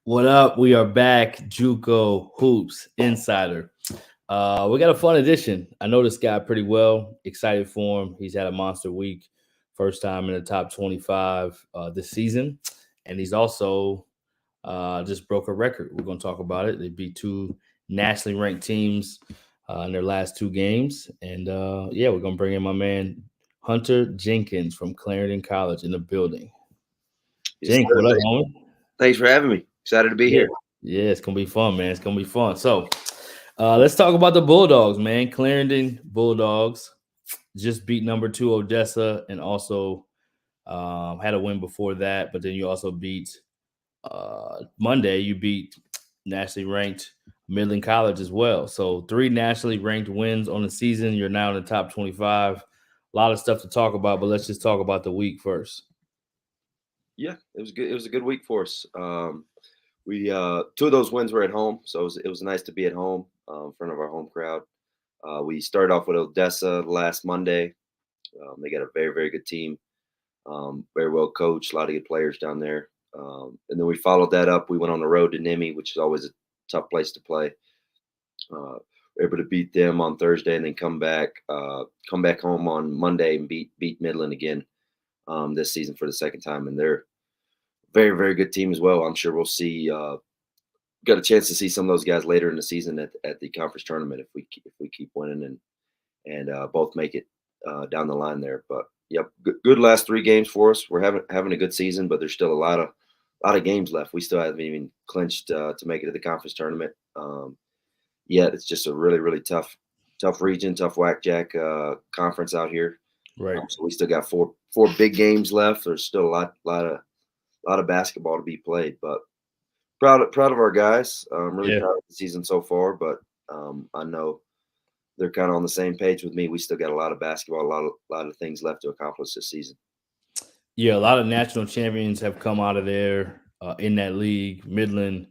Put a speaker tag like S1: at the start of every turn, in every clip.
S1: What up? We are back. JUCO Hoops Insider. We got a fun edition. I know this guy pretty well. Excited for him. He's had a monster week. First time in the top 25 this season. And he's also just broke a record. We're going to talk about it. They beat two nationally ranked teams in their last two games. And yeah, we're going to bring in my man, Hunter Jenkins from Clarendon College in the building.
S2: Yes,
S1: Jink,
S2: sir.
S1: what up, homie?
S2: Thanks for having me. Excited to be here.
S1: Yeah, it's gonna be fun, man. It's gonna be fun. So let's talk about the Bulldogs, man. Clarendon Bulldogs just beat number 2 Odessa and also had a win before that, but then you also beat Monday, you beat nationally ranked Midland College as well. So 3 nationally ranked wins on the season. You're now in the top 25. A lot of stuff to talk about, but let's just talk about the week first.
S2: Yeah, it was good. It was a good week for us. We 2 of those wins were at home, so it was nice to be at home in front of our home crowd. We started off with Odessa last Monday. They got a very, very good team, very well coached, a lot of good players down there. And then we followed that up. We went on the road to Nemi, which is always a tough place to play. We're able to beat them on Thursday and then come back home on Monday and beat Midland again this season for the second time. And they're very, very good team as well. I'm sure we'll see. Got a chance to see some of those guys later in the season at the conference tournament if we keep winning and both make it down the line there. But yep, good last 3 games for us. We're having a good season, but there's still a lot of games left. We still haven't even clinched to make it to the conference tournament yet. It's just a really, really tough region, tough whackjack conference out here.
S1: Right.
S2: So we still got four big games left. There's still a lot of basketball to be played, but proud of our guys. I'm really proud of the season so far, but I know they're kind of on the same page with me. We still got a lot of basketball, a lot of things left to accomplish this season.
S1: Yeah, a lot of national champions have come out of there in that league. Midland,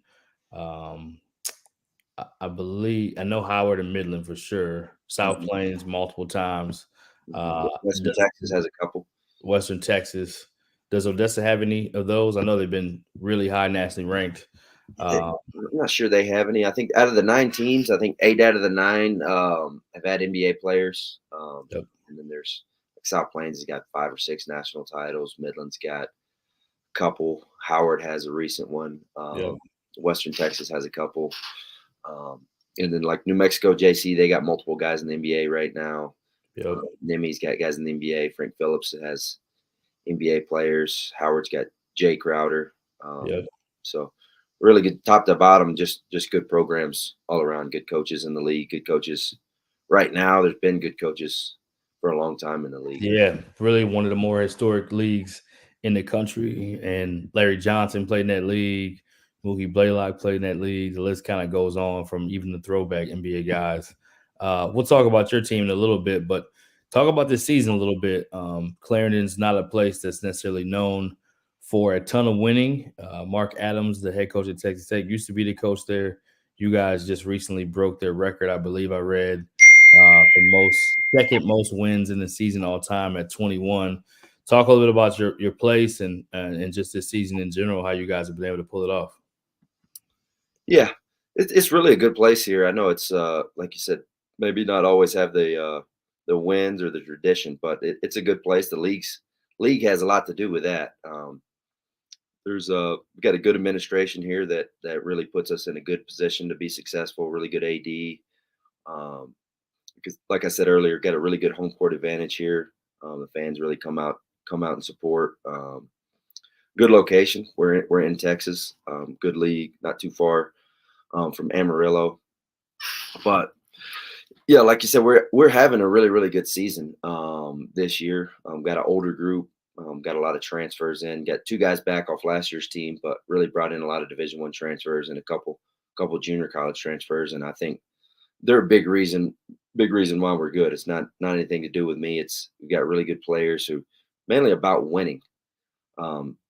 S1: I believe, I know Howard and Midland for sure. South Plains multiple times.
S2: Western Texas has a couple.
S1: Western Texas. Does Odessa have any of those? I know they've been really high nationally ranked.
S2: I'm not sure they have any. I think out of the 9 teams, I think 8 out of the 9 have had NBA players.
S1: Yep.
S2: And then there's like South Plains has got 5 or 6 national titles. Midland's got a couple. Howard has a recent one.
S1: Yep.
S2: Western Texas has a couple. And then like New Mexico JC, they got multiple guys in the NBA right now.
S1: Yep.
S2: Nemi's got guys in the NBA. Frank Phillips has NBA players. Howard's got Jay Crowder. So really good top to bottom, just good programs all around. Good coaches in the league. Good coaches right now. There's been good coaches for a long time in the league.
S1: Yeah, really one of the more historic leagues in the country. And Larry Johnson played in that league. Mookie Blaylock played in that league. The list kind of goes on from even the throwback NBA guys. We'll talk about your team in a little bit, but talk about this season a little bit. Clarendon's not a place that's necessarily known for a ton of winning. Mark Adams, the head coach at Texas Tech, used to be the coach there. You guys just recently broke their record, I believe I read, for second most wins in the season all time at 21. Talk a little bit about your place and just this season in general, how you guys have been able to pull it off.
S2: Yeah, it's really a good place here. I know it's like you said, maybe not always have the wins or the tradition, but it's a good place. The league has a lot to do with that. We've got a good administration here that really puts us in a good position to be successful. Really good AD. Because like I said earlier, got a really good home court advantage here. The fans really come out and support. Good location. We're in Texas. Good league, not too far from Amarillo. But yeah, like you said, we're having a really, really good season this year. Got an older group. Got a lot of transfers in. Got 2 guys back off last year's team, but really brought in a lot of Division I transfers and a couple junior college transfers. And I think they're a big reason why we're good. It's not anything to do with me. We've got really good players who mainly about winning.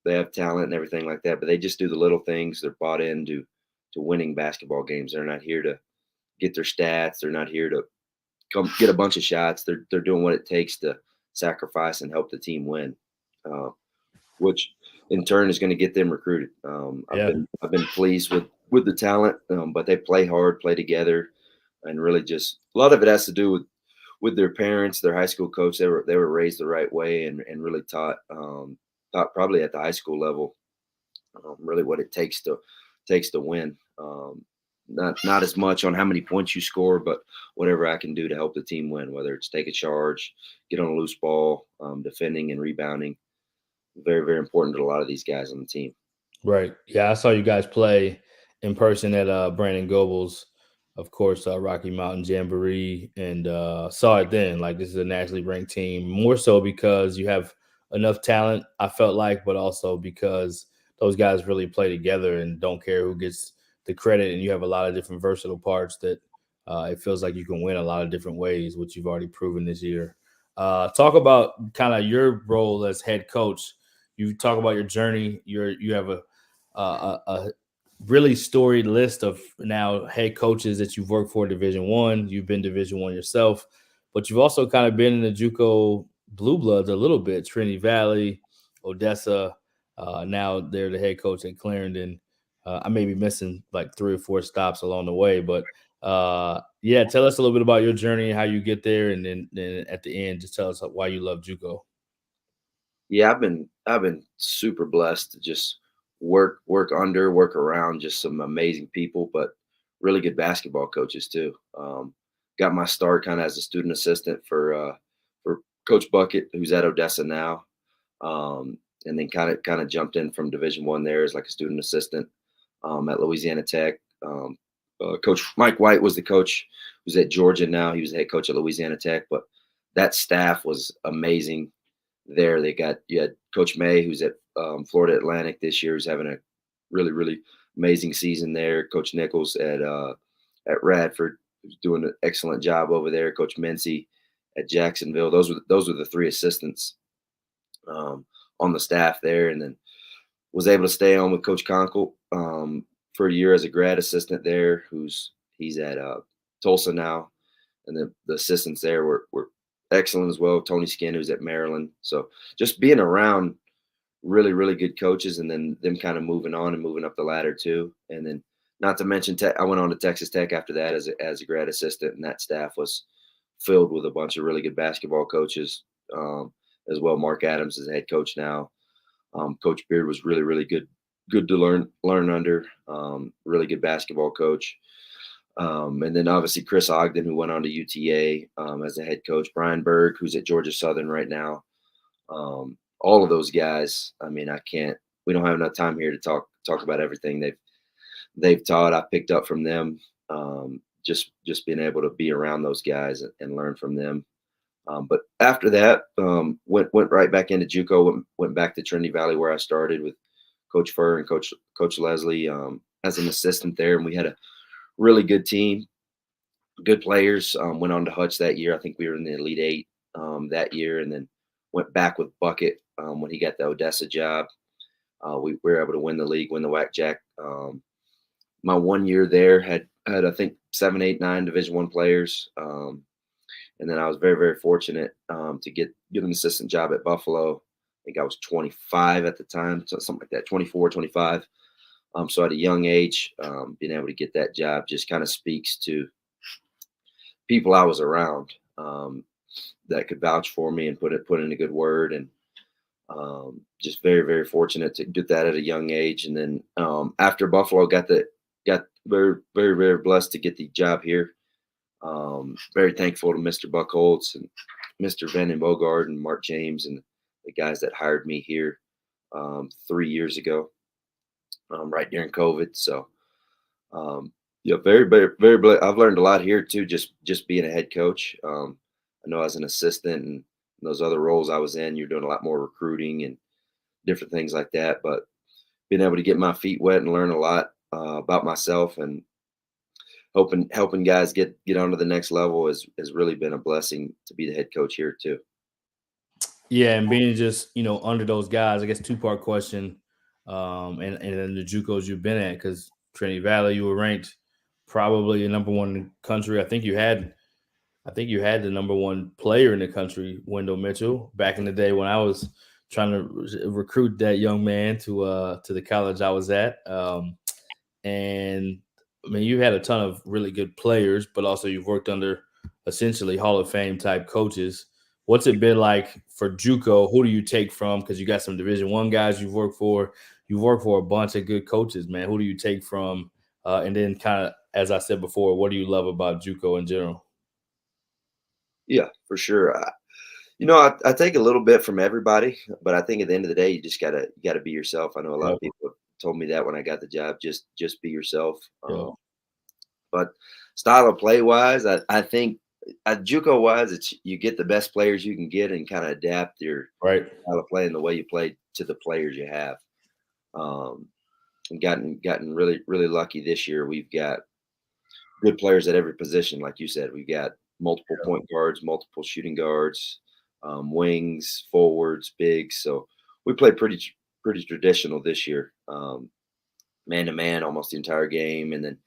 S2: They have talent and everything like that, but they just do the little things. They're bought into winning basketball games. They're not here to get their stats. They're not here to come get a bunch of shots. They're doing what it takes to sacrifice and help the team win, uh, which in turn is going to get them recruited.
S1: Yeah.
S2: I've been pleased with the talent, but they play hard, play together, and really just a lot of it has to do with their parents, their high school coach. They were raised the right way and really taught probably at the high school level, really what it takes to win. Not as much on how many points you score, but whatever I can do to help the team win, whether it's take a charge, get on a loose ball, defending and rebounding. Very, very important to a lot of these guys on the team.
S1: Right. Yeah, I saw you guys play in person at Brandon Goebels, of course, Rocky Mountain Jamboree, and saw it then. Like, this is a nationally ranked team, more so because you have enough talent, I felt like, but also because those guys really play together and don't care who gets the credit. And you have a lot of different versatile parts that it feels like you can win a lot of different ways, which you've already proven this year. Talk about kind of your role as head coach. You talk about your journey. You have a really storied list of now head coaches that you've worked for Division One. You've been Division One yourself, but you've also kind of been in the JUCO blue bloods a little bit. Trinity Valley, Odessa. Now they're the head coach at Clarendon. I may be missing like 3 or 4 stops along the way, but yeah, tell us a little bit about your journey and how you get there, and then at the end, just tell us why you love JUCO.
S2: Yeah, I've been super blessed to just work around just some amazing people, but really good basketball coaches too. Got my start kind of as a student assistant for Coach Bucket, who's at Odessa now, and then kind of jumped in from Division One there as like a student assistant at Louisiana Tech. Coach Mike White was the coach who's at Georgia now. He was the head coach at Louisiana Tech, but that staff was amazing there. You had Coach May, who's at Florida Atlantic this year, who's having a really, really amazing season there. Coach Nichols at Radford, who's doing an excellent job over there. Coach Mincy at Jacksonville. Those were the three assistants um, on the staff there, and then was able to stay on with Coach Conkle for a year as a grad assistant there. He's at Tulsa now, and the assistants there were excellent as well. Tony Skin, who's at Maryland. So just being around really, really good coaches, and then them kind of moving on and moving up the ladder too. And then not to mention, I went on to Texas Tech after that as a grad assistant, and that staff was filled with a bunch of really good basketball coaches as well. Mark Adams is a head coach now. Coach Beard was really, really good to learn under. Really good basketball coach. And then obviously Chris Ogden, who went on to UTA as a head coach. Brian Berg, who's at Georgia Southern right now. All of those guys. I mean, I can't. We don't have enough time here to talk about everything they've taught. I picked up from them. Just being able to be around those guys and learn from them. But after that, went right back into JUCO. Went back to Trinity Valley where I started with Coach Furr and Coach Leslie as an assistant there, and we had a really good team, good players. Went on to Hutch that year. I think we were in the Elite Eight that year, and then went back with Bucket when he got the Odessa job. We were able to win the league, win the WAC Jack. My 1 year there had I think 7, 8, 9 Division One players. And then I was very, very fortunate to get an assistant job at Buffalo. I think I was 25 at the time, so something like that, 24, 25. So at a young age, being able to get that job just kind of speaks to people I was around that could vouch for me and put in a good word. And just very, very fortunate to get that at a young age. And then after Buffalo, got very, very, very blessed to get the job here. Very thankful to Mr. Buckholz and Mr. Van Bogart and Mark James and the guys that hired me here 3 years ago, right during COVID. So, yeah, very, very, very. I've learned a lot here too, just being a head coach. I know as an assistant and those other roles I was in, you're doing a lot more recruiting and different things like that. But being able to get my feet wet and learn a lot about myself and helping guys get on to the next level has really been a blessing to be the head coach here too.
S1: Yeah, and being just under those guys, I guess 2-part question, and then the JUCOs you've been at, because Trinity Valley, you were ranked probably number one in the country. I think you had I think you had the number one player in the country, Wendell Mitchell, back in the day when I was trying to recruit that young man to the college I was at. And I mean, you had a ton of really good players, but also you've worked under essentially Hall of Fame type coaches. What's it been like for JUCO? Who do you take from? Because you got some Division One guys you've worked for. You've worked for a bunch of good coaches, man. Who do you take from? And then, kind of, as I said before, what do you love about JUCO in general?
S2: Yeah, for sure. I take a little bit from everybody, but I think at the end of the day, you gotta be yourself. I know a lot
S1: Yep.
S2: of people told me that when I got the job. Just be yourself.
S1: Yep.
S2: But style of play wise, I think at JUCO wise, it's you get the best players you can get and kind of adapt your
S1: Right.
S2: style of play and the way you play to the players you have. Um, and gotten really lucky this year. We've got good players at every position, like you said. We've got multiple point guards, multiple shooting guards, wings, forwards, bigs. So we play pretty traditional this year, man to man almost the entire game, and then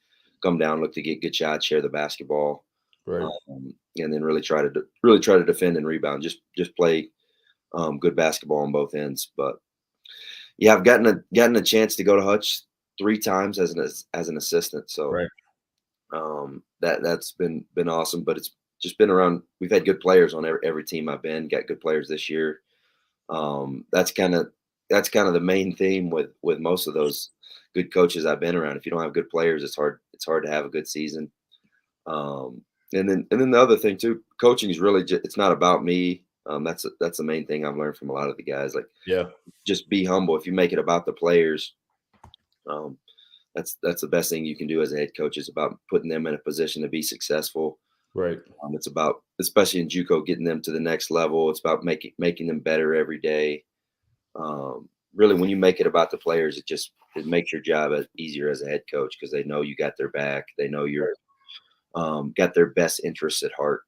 S2: come down, look to get good shots, share the basketball,
S1: Right.
S2: and then really try to defend and rebound. Just play good basketball on both ends. But yeah, I've gotten a chance to go to Hutch 3 times as an assistant. So
S1: Right.
S2: that's been awesome. But it's just been around. We've had good players on every team I've been. Got good players this year. That's kind of the main theme with most of those good coaches I've been around. If you don't have good players, it's hard to have a good season. And then the other thing too, coaching is really it's not about me. That's the main thing I've learned from a lot of the guys. Like,
S1: Yeah.
S2: just be humble. If you make it about the players, um, that's the best thing you can do as a head coach. Is about putting them in a position to be successful.
S1: Right.
S2: It's about, especially in JUCO, getting them to the next level. It's about making them better every day. Really, when you make it about the players, it makes your job easier as a head coach because they know you got their back. They know you're got their best interests at heart.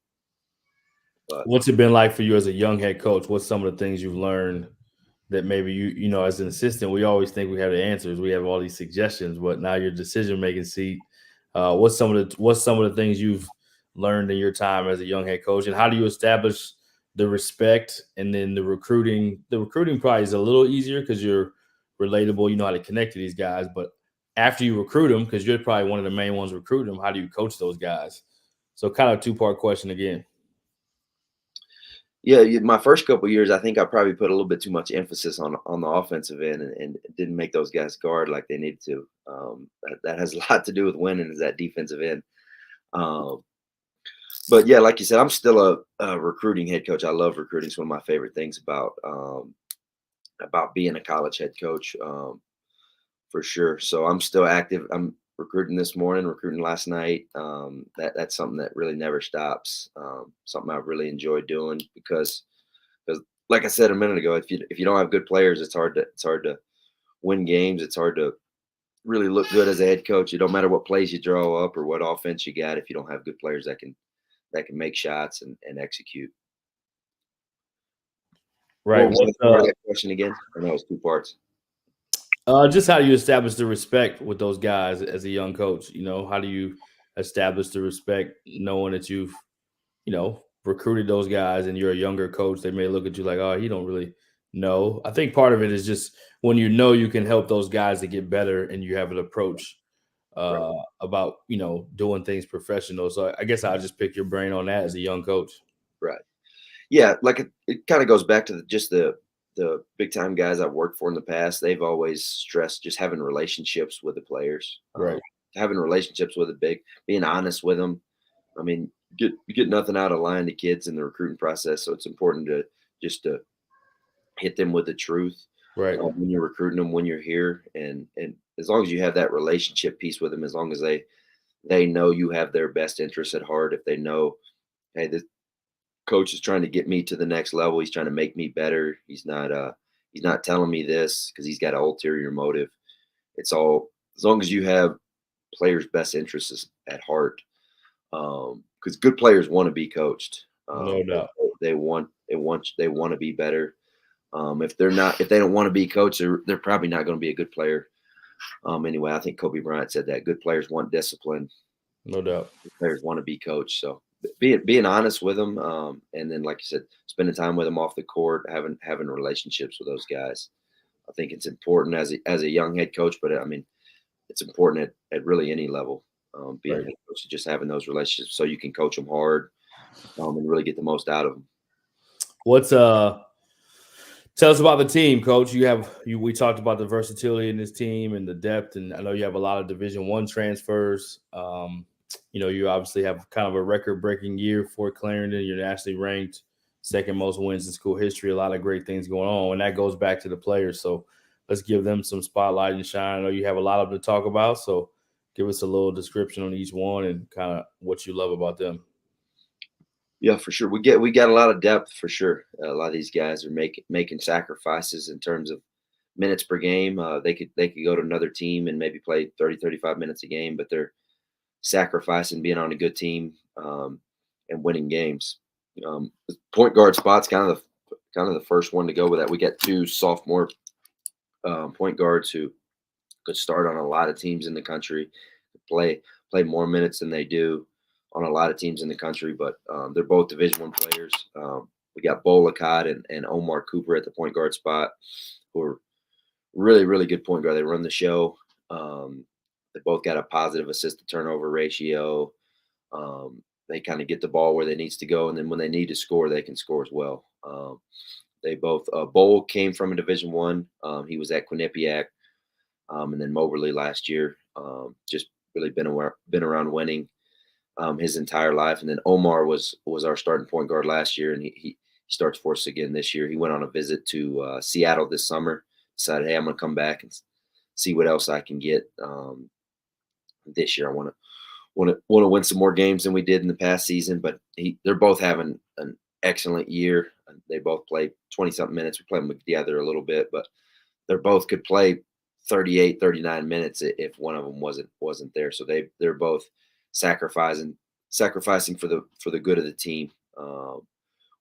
S2: But
S1: What's it been like for you as a young head coach? What's some of the things you've learned that maybe as an assistant, we always think we have the answers. We have all these suggestions, but now your decision making seat. What's some of the things you've learned in your time as a young head coach, and how do you establish the respect and then the recruiting? The recruiting probably is a little easier because you're relatable. You know how to connect to these guys, but after you recruit them, because you're probably one of the main ones recruiting them, how do you coach those guys? So, kind of two-part question again.
S2: yeah, my first couple of years, I think I probably put a little bit too much emphasis on the offensive end and didn't make those guys guard like they needed to. That has a lot to do with winning, is that defensive end. Um, but yeah, like you said, I'm still a recruiting head coach. I love recruiting. It's one of my favorite things about being a college head coach, for sure. So I'm still active. I'm recruiting this morning, recruiting last night. That's something that really never stops. Something I really enjoy doing because like I said a minute ago, if you don't have good players, it's hard to win games. It's hard to really look good as a head coach. It don't matter what plays you draw up or what offense you got if you don't have good players that can make shots and execute. What
S1: Right.
S2: was the part of that question again? I know it was 2 parts.
S1: Just how do you establish the respect with those guys as a young coach? How do you establish the respect knowing that you've, recruited those guys and you're a younger coach? They may look at you like, oh, he don't really know. I think part of it is just when you can help those guys to get better and you have an approach
S2: Right.
S1: about, doing things professional. So I guess I'll just pick your brain on that as a young coach.
S2: Right. Yeah, like it kind of goes back to the big time guys I've worked for in the past. They've always stressed just having relationships with the players,
S1: Right.
S2: having relationships with the being honest with them. I mean, you get nothing out of lying to kids in the recruiting process, so it's important to hit them with the truth
S1: Right.
S2: when you're recruiting them, when you're here, and as long as you have that relationship piece with them, as long as they know you have their best interests at heart, if they know, hey, this coach is trying to get me to the next level. He's trying to make me better. He's not telling me this because he's got an ulterior motive. It's all as long as you have players' best interests at heart. Because good players want to be coached.
S1: No doubt.
S2: They want to be better. If they don't want to be coached, they're probably not going to be a good player. Anyway, I think Kobe Bryant said that good players want discipline.
S1: No doubt.
S2: Good players want to be coached. So being honest with them, and then, like you said, spending time with them off the court, having relationships with those guys. I think it's important as a young head coach, but I mean, it's important at really any level. Being a
S1: Right.
S2: head coach, just having those relationships so you can coach them hard, and really get the most out of them.
S1: What's tell us about the team, Coach. We talked about the versatility in this team and the depth, and I know you have a lot of Division I transfers. You obviously have kind of a record-breaking year for Clarendon. You're nationally ranked, second most wins in school history. A lot of great things going on, and that goes back to the players. So let's give them some spotlight and shine. I know you have a lot of them to talk about, so give us a little description on each one and kind of what you love about them.
S2: Yeah, for sure. We got a lot of depth for sure. A lot of these guys are making sacrifices in terms of minutes per game. They could go to another team and maybe play 30, 35 minutes a game, but they're sacrificing being on a good team, and winning games. The point guard spot's kind of the first one to go with that. We got two sophomore point guards who could start on a lot of teams in the country, play more minutes than they do on a lot of teams in the country, but they're both Division I players. We got Bo Lacotte and Omar Cooper at the point guard spot, who are really, really good point guard. They run the show. They both got a positive assist to turnover ratio. They kind of get the ball where they needs to go, and then when they need to score, they can score as well. They both Bowl came from a Division I. He was at Quinnipiac, and then Moberly last year. Just really been around winning his entire life. And then Omar was our starting point guard last year, and he starts for us again this year. He went on a visit to Seattle this summer. Decided, hey, I'm going to come back and see what else I can get this year. I want to win some more games than we did in the past season. But they're both having an excellent year. They both play 20-something minutes. We play them together a little bit, but they both could play 38, 39 minutes if one of them wasn't there. So they're both sacrificing for the good of the team,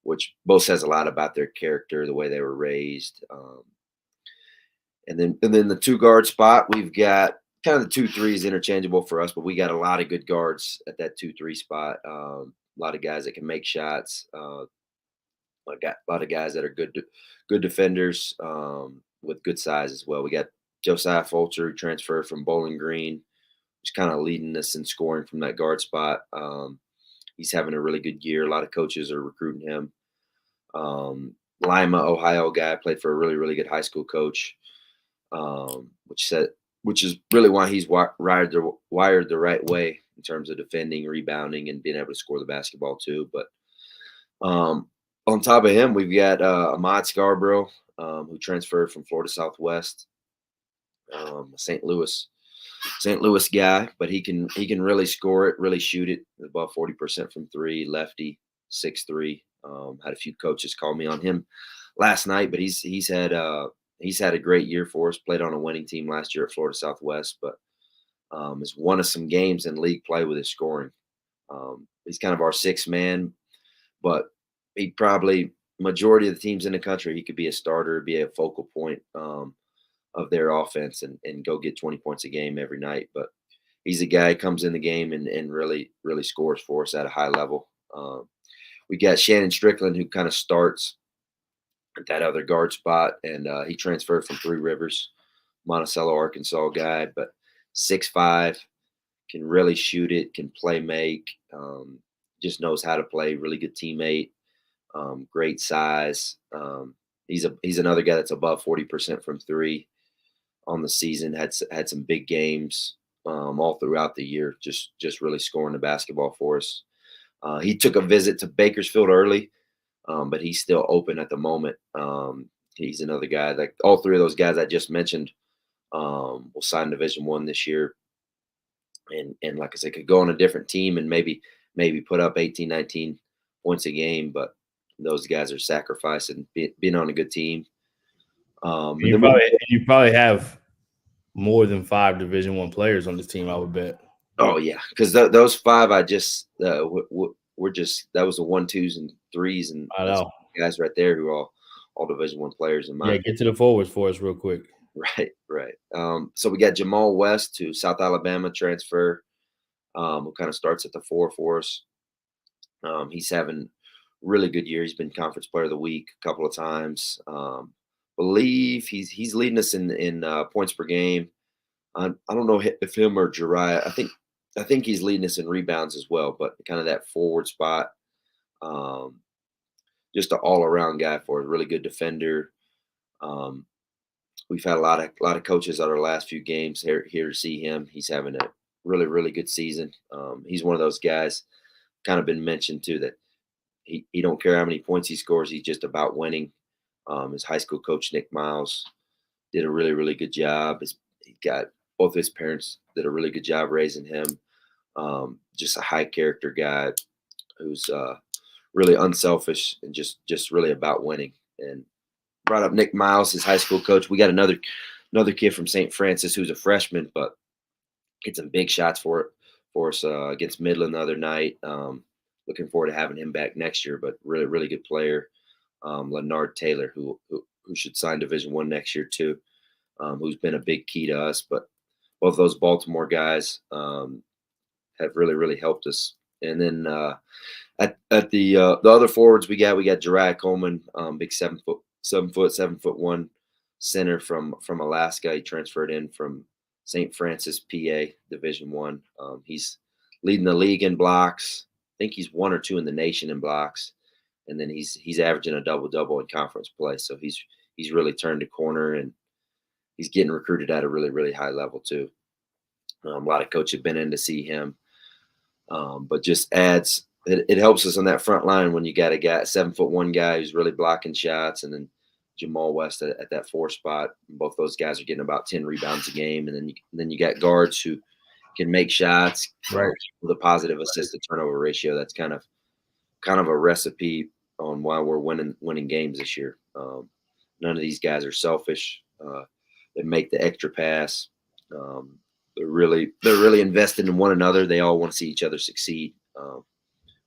S2: which both says a lot about their character, the way they were raised. And then the two guard spot, we've got kind of the 2-3 interchangeable for us, but we got a lot of good guards at that 2-3 spot. A lot of guys that can make shots. Got a lot of guys that are good defenders, with good size as well. We got Josiah Fulcher, who transferred from Bowling Green, who's kind of leading us in scoring from that guard spot. He's having a really good year. A lot of coaches are recruiting him. Lima, Ohio guy, played for a really, really good high school coach, which is really why he's wired the right way in terms of defending, rebounding, and being able to score the basketball too. But on top of him, we've got Ahmad Scarborough, who transferred from Florida Southwest, a St. Louis guy, but he can really score it, really shoot it, above 40% from three, lefty, 6'3". Had a few coaches call me on him last night, but he's had a great year for us. Played on a winning team last year at Florida Southwest, but has won us some games in league play with his scoring. He's kind of our sixth man, but he probably majority of the teams in the country, he could be a starter, be a focal point of their offense and go get 20 points a game every night. But he's a guy who comes in the game and really, really scores for us at a high level. We got Shannon Strickland, who kind of starts at that other guard spot, and he transferred from Three Rivers, Monticello, Arkansas guy, but 6'5", can really shoot it, can play make, just knows how to play, really good teammate, great size. He's another guy that's above 40% from three on the season. Had some big games all throughout the year. Just really scoring the basketball for us. He took a visit to Bakersfield early, but he's still open at the moment. He's another guy that all three of those guys I just mentioned will sign Division I this year. And like I said, could go on a different team and maybe put up 18, 19 points a game, but those guys are sacrificing being on a good team.
S1: You probably have more than 5 Division I players on this team, I would bet.
S2: Oh yeah, because those 5 I just we're just that was the 1, 2s, and 3s, and
S1: I know
S2: guys right there who are all Division I players in my
S1: opinion. Get to the forwards for us real quick.
S2: Right. So we got Jamal West to South Alabama transfer, who kind of starts at the 4 for us. He's having really good year. He's been conference player of the week a couple of times. Believe he's leading us in points per game. I don't know if him or Jariah. I think he's leading us in rebounds as well, but kind of that forward spot. Um, just an all around guy for us. Really good defender. Um, we've had a lot of coaches at our last few games here to see him. He's having a really good season. He's one of those guys. Kind of been mentioned too that he don't care how many points he scores. He's just about winning. His high school coach Nick Miles did a really good job. He got both his parents did a really good job raising him. Just a high character guy who's really unselfish and just really about winning. And brought up Nick Miles, his high school coach. We got another kid from St. Francis who's a freshman, but hit some big shots for us against Midland the other night. Looking forward to having him back next year, but really good player. Leonard Taylor, who should sign Division One next year too, who's been a big key to us. But both those Baltimore guys have really helped us. And then at the other forwards we got Jariah Coleman, big 7'1" center from Alaska. He transferred in from St. Francis, PA, Division One. He's leading the league in blocks. I think he's 1 or 2 in the nation in blocks, and then he's averaging a double in conference play. So he's really turned a corner, and he's getting recruited at a really high level too. A lot of coaches have been in to see him, but just adds. It helps us on that front line when you got a guy, 7'1" guy who's really blocking shots, and then Jamal West at that 4 spot. Both those guys are getting about 10 rebounds a game, and then you got guards who can make shots,
S1: Right.
S2: With a positive assist to turnover ratio. That's kind of a recipe on why we're winning games this year. None of these guys are selfish. They make the extra pass. They're really invested in one another. They all want to see each other succeed.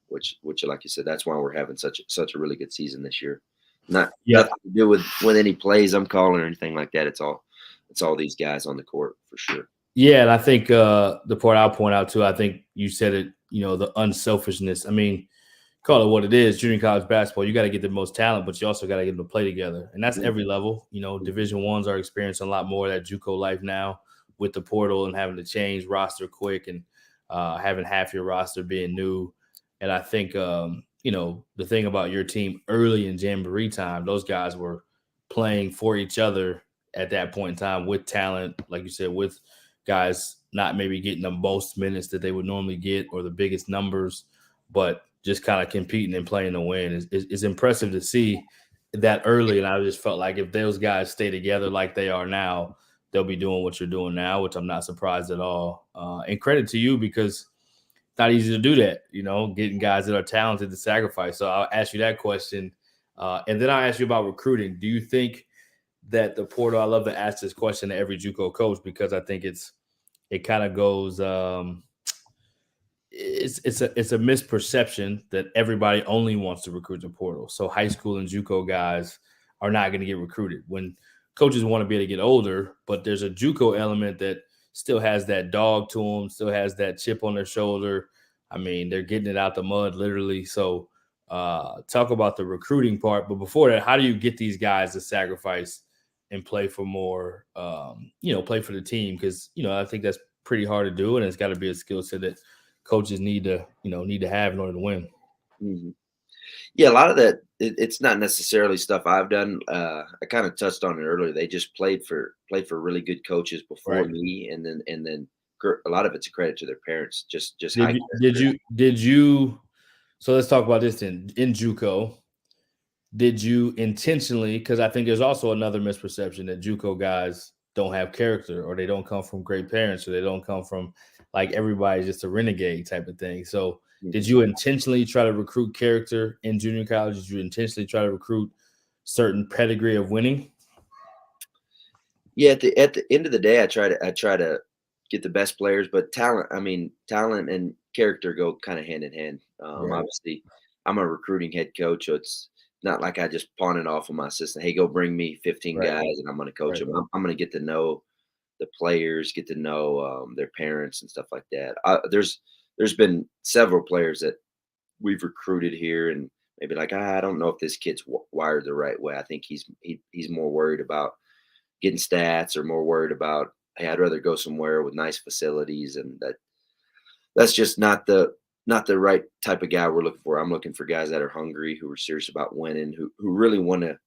S2: Which, like you said, that's why we're having such a really good season this year. Nothing to do with any plays I'm calling or anything like that. It's all these guys on the court for sure.
S1: Yeah, and I think the part I'll point out too, I think you said it, the unselfishness. I mean, call it what it is, junior college basketball, you got to get the most talent, but you also got to get them to play together. And that's every level. Division Ones are experiencing a lot more of that JUCO life now with the portal and having to change roster quick and having half your roster being new. And I think, the thing about your team early in Jamboree time, those guys were playing for each other at that point in time with talent, like you said, with guys not maybe getting the most minutes that they would normally get or the biggest numbers, but just kind of competing and playing to win is impressive to see that early. And I just felt like if those guys stay together like they are now, they'll be doing what you're doing now, which I'm not surprised at all. And credit to you because it's not easy to do that, getting guys that are talented to sacrifice. So I'll ask you that question. And then I'll ask you about recruiting. Do you think that the portal, I love to ask this question to every JUCO coach because I think it kind of goes, it's a misperception that everybody only wants to recruit the portal. So high school and JUCO guys are not going to get recruited when coaches want to be able to get older, but there's a JUCO element that still has that dog to them, still has that chip on their shoulder. I mean, they're getting it out the mud, literally. So talk about the recruiting part. But before that, how do you get these guys to sacrifice and play for more, play for the team? Because, I think that's pretty hard to do, and it's got to be a skill set that coaches need to have in order to win.
S2: Mm-hmm. Yeah, a lot of that, it's not necessarily stuff I've done. I kind of touched on it earlier. They just played for really good coaches before me, and then a lot of it's a credit to their parents. Just
S1: did you? So let's talk about this then. In JUCO, did you intentionally? Because I think there's also another misperception that JUCO guys don't have character, or they don't come from great parents, or they don't come from like everybody's just a renegade type of thing. So did you intentionally try to recruit character in junior college? Did you intentionally try to recruit certain pedigree of winning?
S2: Yeah, at the end of the day, I try to get the best players, but talent and character go kind of hand in hand. Obviously, I'm a recruiting head coach, so it's not like I just pawn it off on my assistant. Hey, go bring me 15 guys, and I'm going to coach them. I'm going to get to know the players, get to know their parents and stuff like that. There's been several players that we've recruited here, and maybe like, I don't know if this kid's wired the right way. I think he's more worried about getting stats, or more worried about, hey, I'd rather go somewhere with nice facilities, and that's just not the right type of guy we're looking for. I'm looking for guys that are hungry, who are serious about winning, who really want to.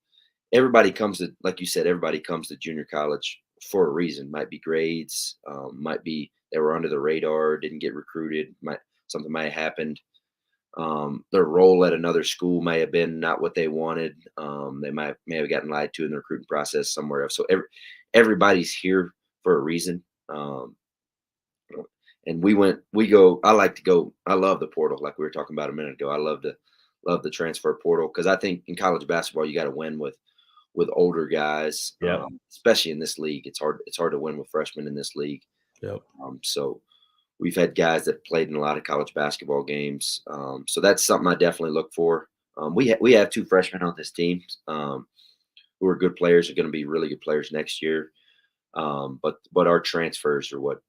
S2: Everybody comes to, like you said, everybody comes to junior college for a reason. Might be grades, might be they were under the radar, didn't get recruited, something might have happened. Their role at another school may have been not what they wanted. They may have gotten lied to in the recruiting process somewhere else. So everybody's here for a reason. And we go. I like to go. I love the portal, like we were talking about a minute ago. I love the transfer portal, because I think in college basketball you got to win with older guys,
S1: Yeah.
S2: especially in this league. It's hard to win with freshmen in this league.
S1: Yep.
S2: So we've had guys that played in a lot of college basketball games. So that's something I definitely look for. We have 2 freshmen on this team who are good players, are going to be really good players next year. But our transfers are what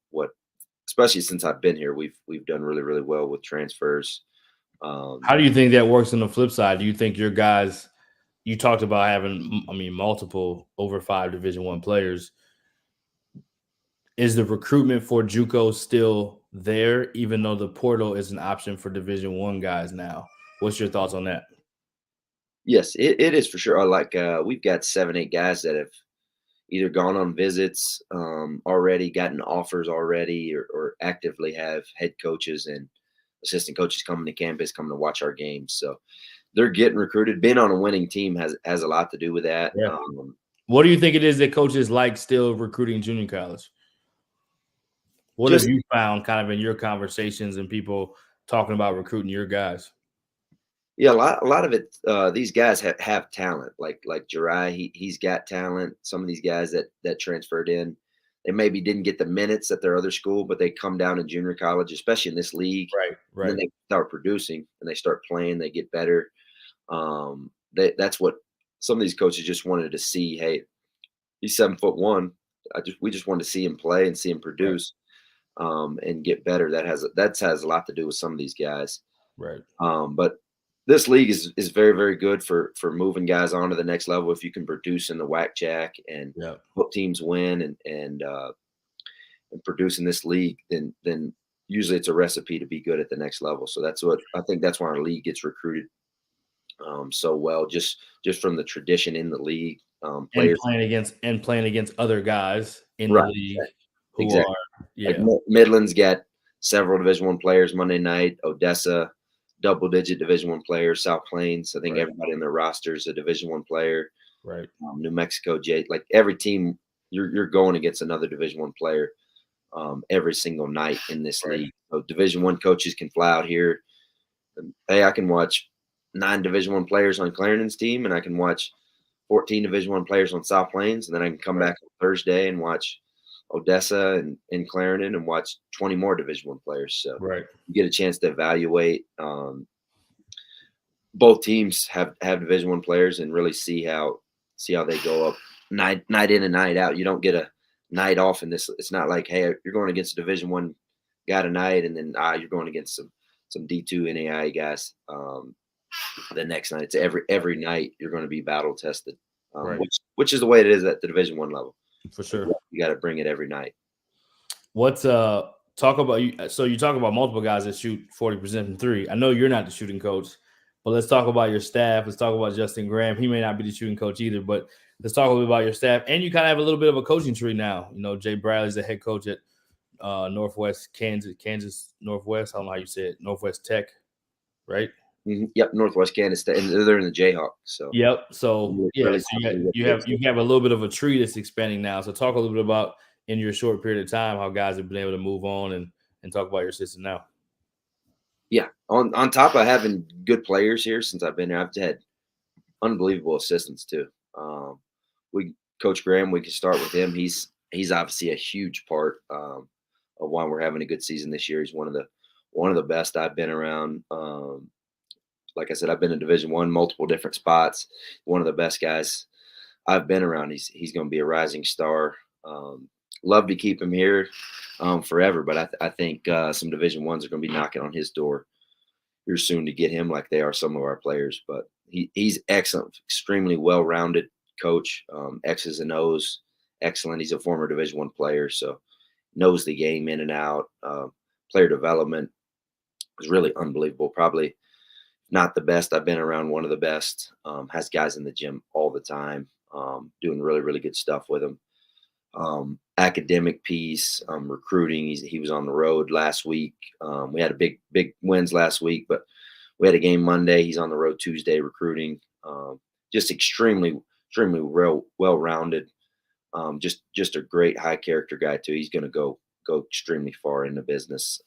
S2: especially since I've been here, we've done really, really well with transfers.
S1: How do you think that works on the flip side? Do you think your guys, you talked about having, multiple over 5 Division I players. Is the recruitment for JUCO still there, even though the portal is an option for Division I guys now? What's your thoughts on that?
S2: Yes, it is for sure. We've got 7, 8 guys that have either gone on visits already, gotten offers already, or actively have head coaches and assistant coaches coming to campus, coming to watch our games. So they're getting recruited. Being on a winning team has a lot to do with that.
S1: Yeah. What do you think it is that coaches like still recruiting junior college? What have you found kind of in your conversations and people talking about recruiting your guys?
S2: Yeah, a lot of it. These guys have talent. Like Jirai, he's got talent. Some of these guys that transferred in, they maybe didn't get the minutes at their other school, but they come down in junior college, especially in this league.
S1: Right.
S2: And then they start producing, and they start playing. They get better. That's what some of these coaches just wanted to see. Hey, he's 7'1". We just wanted to see him play and see him produce, and get better. That has a lot to do with some of these guys.
S1: Right.
S2: But this league is very, very good for moving guys on to the next level. If you can produce in the whack jack and help teams win and produce in this league, then usually it's a recipe to be good at the next level. So that's why our league gets recruited so well, just from the tradition in the league. Players
S1: and playing against other guys in the league who are
S2: like Midland's got several Division I players Monday night. Odessa, double-digit Division I players. South Plains, I think everybody in their roster is a Division I player.
S1: Right.
S2: New Mexico, like every team, you're going against another Division I player every single night in this league. So Division I coaches can fly out here. And, hey, I can watch 9 Division I players on Clarendon's team, and I can watch 14 Division I players on South Plains, and then I can come back on Thursday and watch Odessa and Clarendon and watch 20 more Division I players. So you get a chance to evaluate. Both teams have Division I players and really see how they go up night in and night out. You don't get a night off in this. It's not like, hey, you're going against a Division I guy tonight, and then you're going against some D2 NAI guys the next night. It's every night you're going to be battle tested, which is the way it is at the Division I level.
S1: For sure.
S2: You got to bring it every night.
S1: What's talk about you? So you talk about multiple guys that shoot 40% from 3. I know you're not the shooting coach, but let's talk about your staff. Let's talk about Justin Graham. He may not be the shooting coach either, but let's talk a little bit about your staff. And you kind of have a little bit of a coaching tree now. You know, Jay Bradley's the head coach at Northwest Kansas Northwest. I don't know how you say it. Northwest Tech, right?
S2: Mm-hmm. Yep, Northwest Kansas, and they're in the Jayhawk. So
S1: so you have a little bit of a tree that's expanding now. So talk a little bit about in your short period of time how guys have been able to move on and talk about your system now.
S2: Yeah, on top of having good players here since I've been here, I've had unbelievable assistants too. Coach Graham, we can start with him. He's obviously a huge part of why we're having a good season this year. He's one of the best I've been around. Like I said, I've been in Division I, multiple different spots. One of the best guys I've been around. He's going to be a rising star. Love to keep him here forever, but I think some Division I's are going to be knocking on his door you're soon to get him like they are some of our players. But he's excellent, extremely well-rounded coach, X's and O's, excellent. He's a former Division I player, so knows the game in and out. Player development is really unbelievable. Probably not the best. I've been around one of the best. Has guys in the gym all the time, doing really, really good stuff with them. Academic piece, recruiting. He was on the road last week. We had a big wins last week, but we had a game Monday. He's on the road Tuesday recruiting. Just extremely well-rounded. Just a great high character guy too. He's going to go extremely far in the business.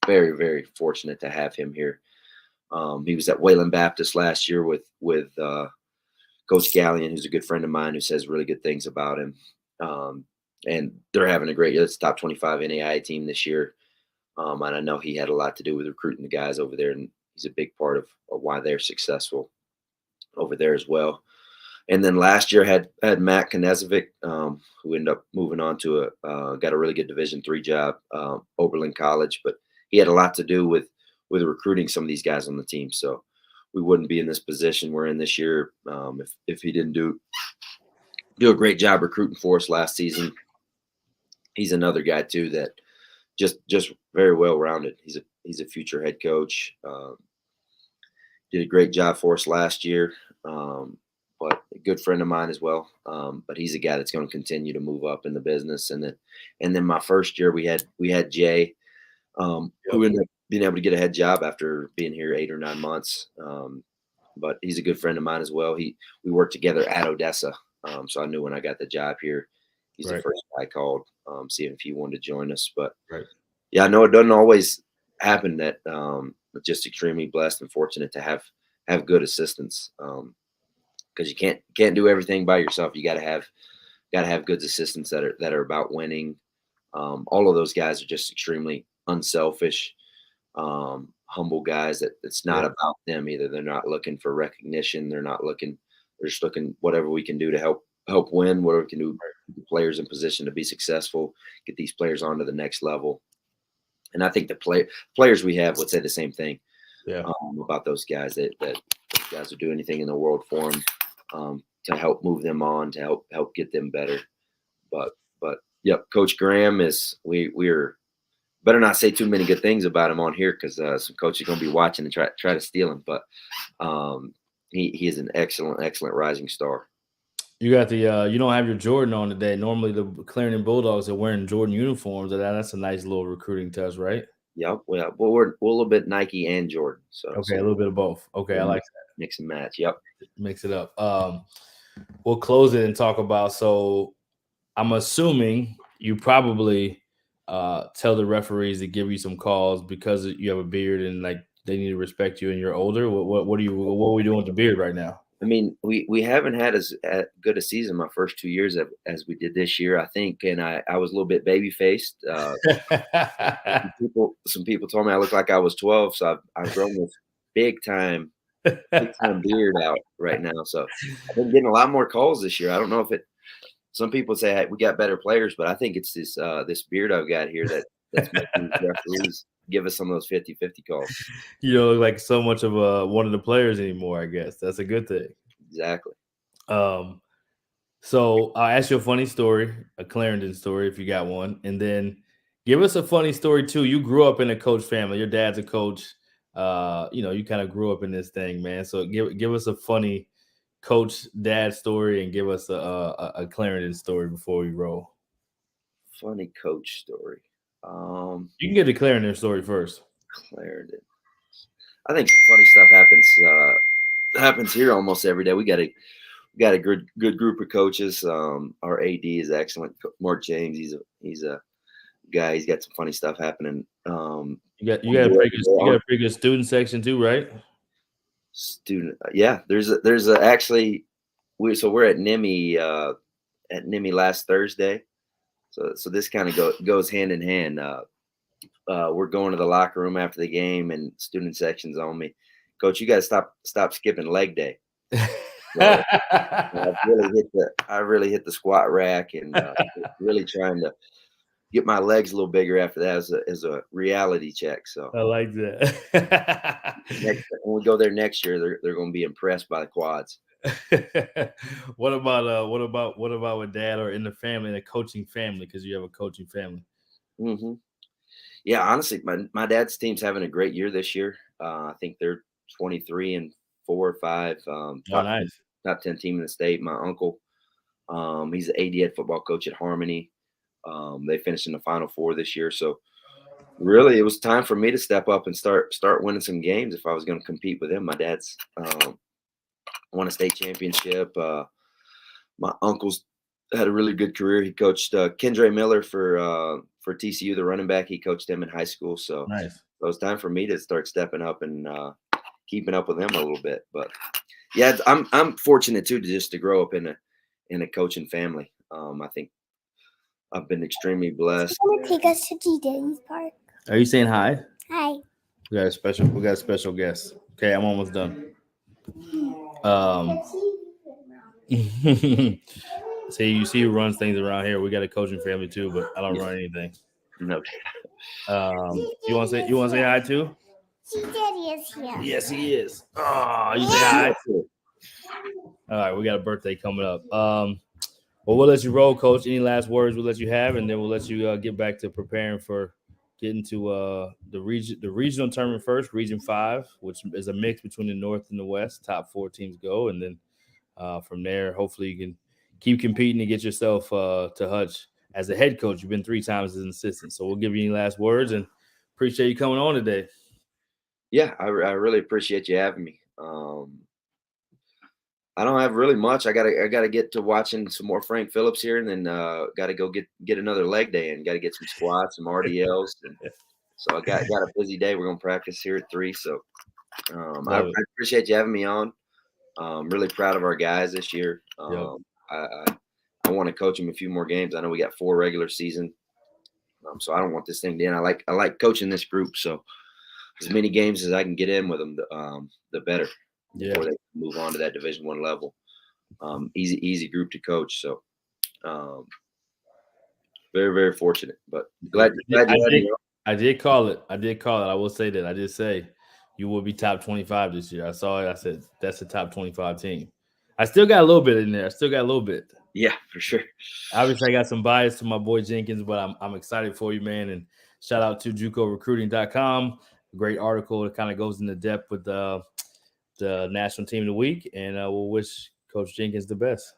S2: Very, very fortunate to have him here. He was at Wayland Baptist last year with Coach Gallion, who's a good friend of mine, who says really good things about him. And they're having a great year. It's top 25 NAIA team this year. And I know he had a lot to do with recruiting the guys over there, and he's a big part of why they're successful over there as well. And then last year had Matt Knezovic, who ended up moving on to got a really good Division III job, Oberlin College, but he had a lot to do with recruiting some of these guys on the team. So we wouldn't be in this position we're in this year if he didn't do a great job recruiting for us last season. He's another guy too that just very well rounded. He's a future head coach. Did a great job for us last year, but a good friend of mine as well. But he's a guy that's going to continue to move up in the business. And then my first year we had Jay, who ended up being able to get a head job after being here 8 or 9 months. But he's a good friend of mine as well. We worked together at Odessa. So I knew when I got the job here, he's the first guy I called, seeing if he wanted to join us. But yeah, I know it doesn't always happen that, but just extremely blessed and fortunate to have good assistants. Because you can't do everything by yourself. You got to have good assistants that are about winning. All of those guys are just extremely unselfish, humble guys. It's not about them either. They're not looking for recognition. They're just looking whatever we can do to help win. Whatever we can do, get the players in position to be successful. Get these players on to the next level. And I think the players we have would say the same thing about those guys. That those guys would do anything in the world for them to help move them on, to help get them better. But yep, Coach Graham is we're better not say too many good things about him on here because some coaches are going to be watching and try to steal him. But he is an excellent rising star.
S1: You got the you don't have your Jordan on today. Normally the Clarendon Bulldogs are wearing Jordan uniforms, and that's a nice little recruiting touch, right?
S2: Yep. Well, we're a little bit Nike and Jordan. So
S1: okay, a little bit of both. Okay, I like that.
S2: Mix and match. Yep.
S1: Mix it up. We'll close it and talk about. So I'm assuming you probably tell the referees to give you some calls because you have a beard and like they need to respect you and you're older. What are we doing with the beard right now?
S2: I mean, we haven't had as good a season my first 2 years as we did this year, I think. And I was a little bit baby faced. Some people told me I look like I was 12. So I've grown this big time beard out right now. So I've been getting a lot more calls this year. I don't know if some people say hey, we got better players, but I think it's this beard I've got here that's making referees give us some of those 50-50 calls.
S1: You don't look like so much of one of the players anymore, I guess. That's a good thing.
S2: Exactly.
S1: So I'll ask you a funny story, a Clarendon story if you got one, and then give us a funny story too. You grew up in a coach family. Your dad's a coach. You kind of grew up in this thing, man. So give us a funny coach dad story and give us a Clarendon story before we roll.
S2: Funny coach story.
S1: You can get the Clarendon story first.
S2: Clarendon. I think some funny stuff happens here almost every day. We got a good group of coaches. Our AD is excellent. Mark James, he's a guy. He's got some funny stuff happening. You
S1: got a pretty good student section too, right?
S2: Student, yeah. There's actually we're at NIMI last Thursday. So this kind of goes hand in hand. We're going to the locker room after the game, and student section's on me. Coach, you got to stop skipping leg day. So, I really hit the squat rack and really trying to get my legs a little bigger after that as a reality check. So
S1: I like that.
S2: when we go there next year, they're going to be impressed by the quads.
S1: What about with dad or in the family, in a coaching family? Because you have a coaching family.
S2: Hmm. Yeah, honestly, my dad's team's having a great year this year. I think they're 23-4 or 5,
S1: Oh, nice.
S2: top 10 team in the state. My uncle, he's the AD head football coach at Harmony. They finished in the Final Four this year, so really it was time for me to step up and start winning some games if I was going to compete with him. My dad's won a state championship. My uncle's had a really good career. He coached Kendra Miller for TCU, the running back. He coached him in high school, so
S1: Nice.
S2: it was time for me to start stepping up and keeping up with him a little bit. But yeah, I'm fortunate too to grow up in a coaching family. I think I've been extremely blessed.
S3: Want to take us to G Daddy's Park?
S1: Are you saying hi?
S3: Hi.
S1: We got a special guest. Okay, I'm almost done. See, you see who runs things around here. We got a coaching family too, but I don't run anything.
S2: No.
S1: You want to say hi too?
S3: G Daddy is here.
S1: Yes, he is. Oh, you say hi. All right, we got a birthday coming up. Well, we'll let you roll, Coach. Any last words we'll let you have, and then we'll let you get back to preparing for getting to the regional tournament first, Region 5, which is a mix between the North and the West. Top 4 teams go, and then from there, hopefully you can keep competing and get yourself to Hutch as a head coach. You've been 3 times as an assistant, so we'll give you any last words and appreciate you coming on today.
S2: Yeah, I really appreciate you having me. I don't have really much. I gotta get to watching some more Frank Phillips here, and then gotta go get another leg day and gotta get some squats, some RDLs. And so I got a busy day. We're gonna practice here at 3. So I appreciate you having me on. Really proud of our guys this year. I want to coach them a few more games. I know we got 4 regular season, so I don't want this thing to end. I like coaching this group. So as many games as I can get in with them, the better.
S1: Yeah.
S2: Before they move on to that Division I level. Easy group to coach. So very, very fortunate. But glad you had me.
S1: I did call it. I will say that. I did say you will be top 25 this year. I saw it. I said that's the top 25 team. I still got a little bit in there.
S2: Yeah, for sure.
S1: Obviously, I got some bias to my boy Jenkins, but I'm excited for you, man. And shout out to JUCOrecruiting.com. Great article. It kind of goes into depth with the national team of the week, and we'll wish Coach Jenkins the best.